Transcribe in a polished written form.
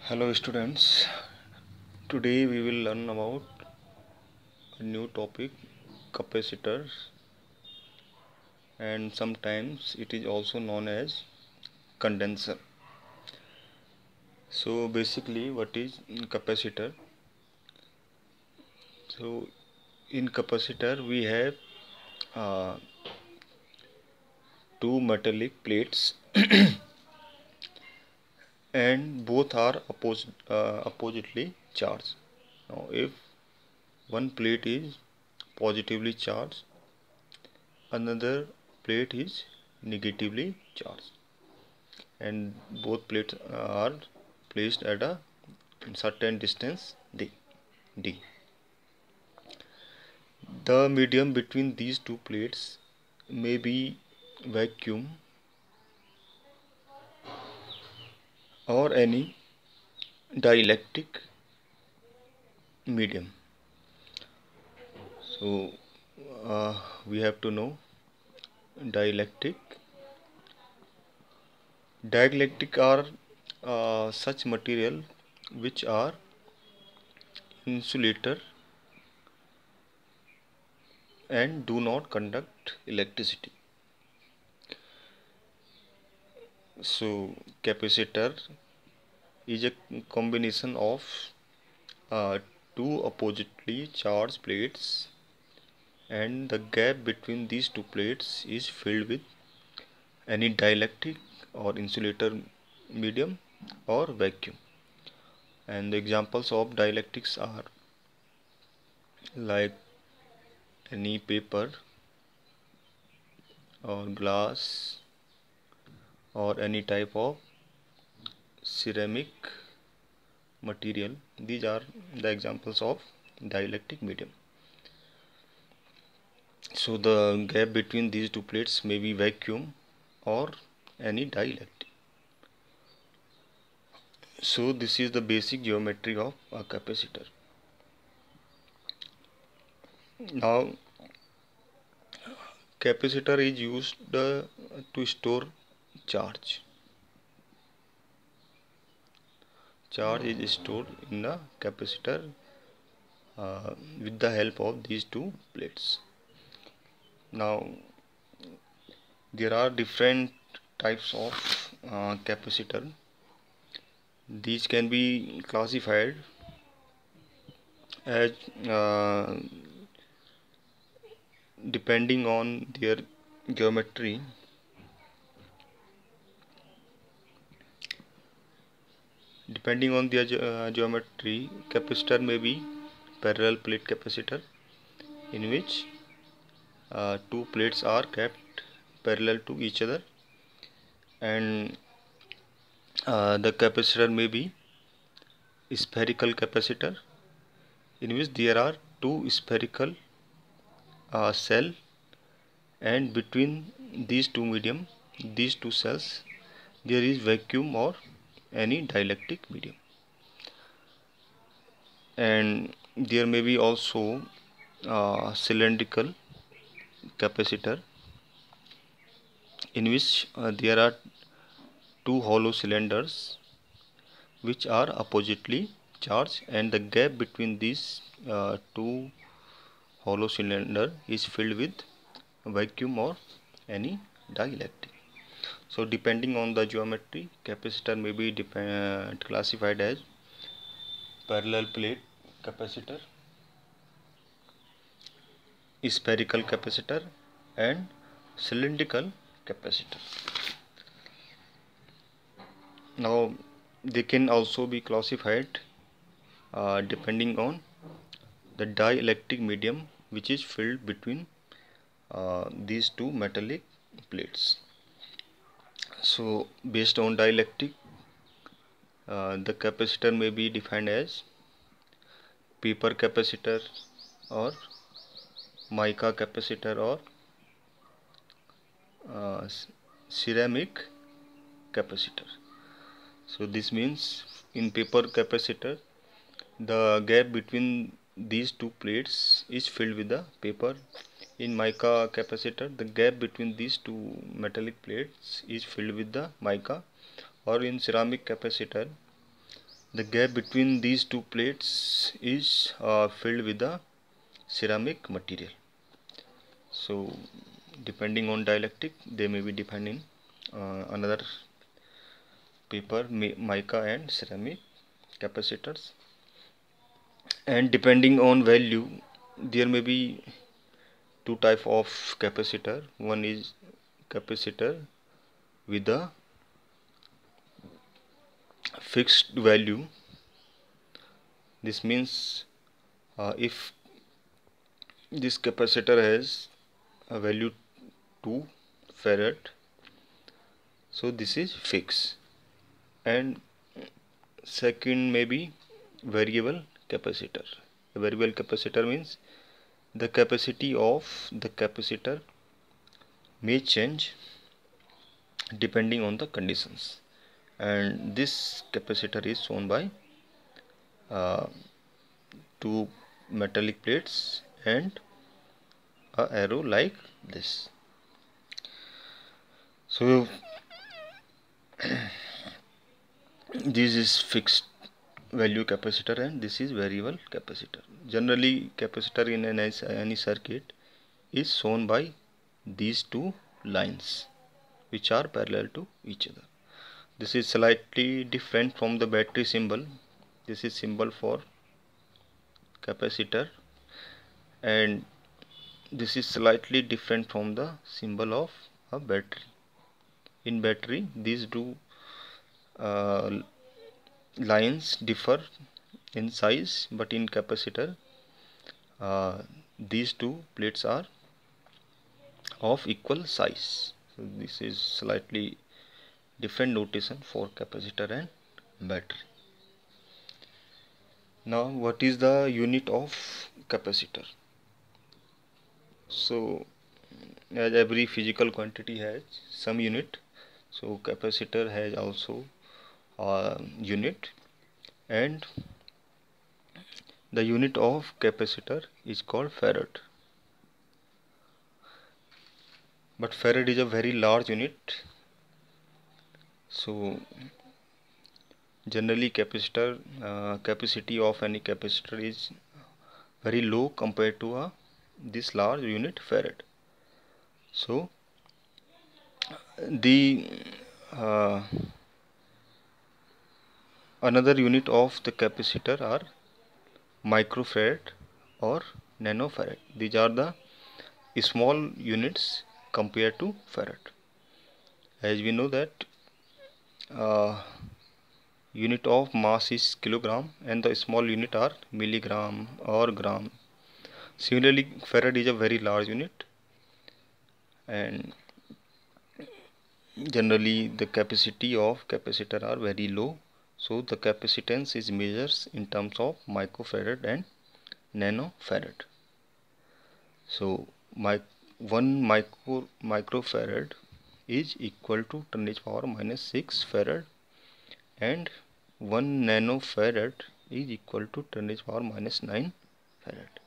Hello students, today we will learn about a new topic, capacitors, and sometimes it is also known as condenser. So basically what is capacitor? So in capacitor we have uh, two metallic plates and both are oppositely charged. Now if one plate is positively charged, another plate is negatively charged, and both plates are placed at a certain distance d. The medium between these two plates may be vacuum or any dielectric medium. So we have to know dielectric. Dielectric are such material which are insulator and do not conduct electricity. So capacitor is a combination of uh, two oppositely charged plates, and the gap between these two plates is filled with any dielectric or insulator medium or vacuum. And the examples of dielectrics are like any paper or glass or any type of ceramic material. These are the examples of dielectric medium. So the gap between these two plates may be vacuum or any dielectric. So this is the basic geometry of a capacitor. Now capacitor is used to store charge. Charge is stored in a capacitor with the help of these two plates. Now there are different types of capacitor. These can be classified as depending on their geometry. Depending on their geometry, capacitor may be parallel plate capacitor, in which two plates are kept parallel to each other, and the capacitor may be spherical capacitor, in which there are two spherical cell, and between these two cells, there is vacuum or any dielectric medium. And there may be also cylindrical capacitor, in which there are two hollow cylinders which are oppositely charged, and the gap between these two hollow cylinder is filled with vacuum or any dielectric. So depending on the geometry, capacitor may be classified as parallel plate capacitor, spherical capacitor, and cylindrical capacitor. Now they can also be classified depending on the dielectric medium which is filled between these two metallic plates. So based on dielectric, the capacitor may be defined as paper capacitor or mica capacitor or ceramic capacitor. So this means in paper capacitor, the gap between these two plates is filled with the paper. In mica capacitor, the gap between these two metallic plates is filled with the mica. Or in ceramic capacitor, The gap between these two plates is filled with the ceramic material. So depending on dielectric, they may be depending another paper, mica and ceramic capacitors, and depending on value there may be two type of capacitor. One is capacitor with a fixed value. This means if this capacitor has a value 2 farad, so this is fixed. And second may be variable capacitor. A variable capacitor means the capacity of the capacitor may change depending on the conditions, and this capacitor is shown by two metallic plates and a arrow like this. So this is fixed value capacitor and this is variable capacitor. Generally capacitor in any circuit is shown by these two lines which are parallel to each other. This is slightly different from the battery symbol. This is symbol for capacitor, and this is slightly different from the symbol of a battery. In battery these two lines differ in size, but in capacitor these two plates are of equal size. So this is slightly different notation for capacitor and battery. Now what is the unit of capacitor? So as every physical quantity has some unit, so capacitor has also a unit, and the unit of capacitor is called farad. But farad is a very large unit, so generally capacitor capacity of any capacitor is very low compared to this large unit farad. So the another unit of the capacitor are microfarad or nanofarad. These are the small units compared to farad. As we know that unit of mass is kilogram and the small unit are milligram or gram. Similarly farad is a very large unit, and generally the capacity of capacitor are very low, so the capacitance is measured in terms of microfarad and nanofarad. So 1 microfarad is equal to 10⁻⁻⁶ farad, and 1 nanofarad is equal to 10⁻⁹ farad.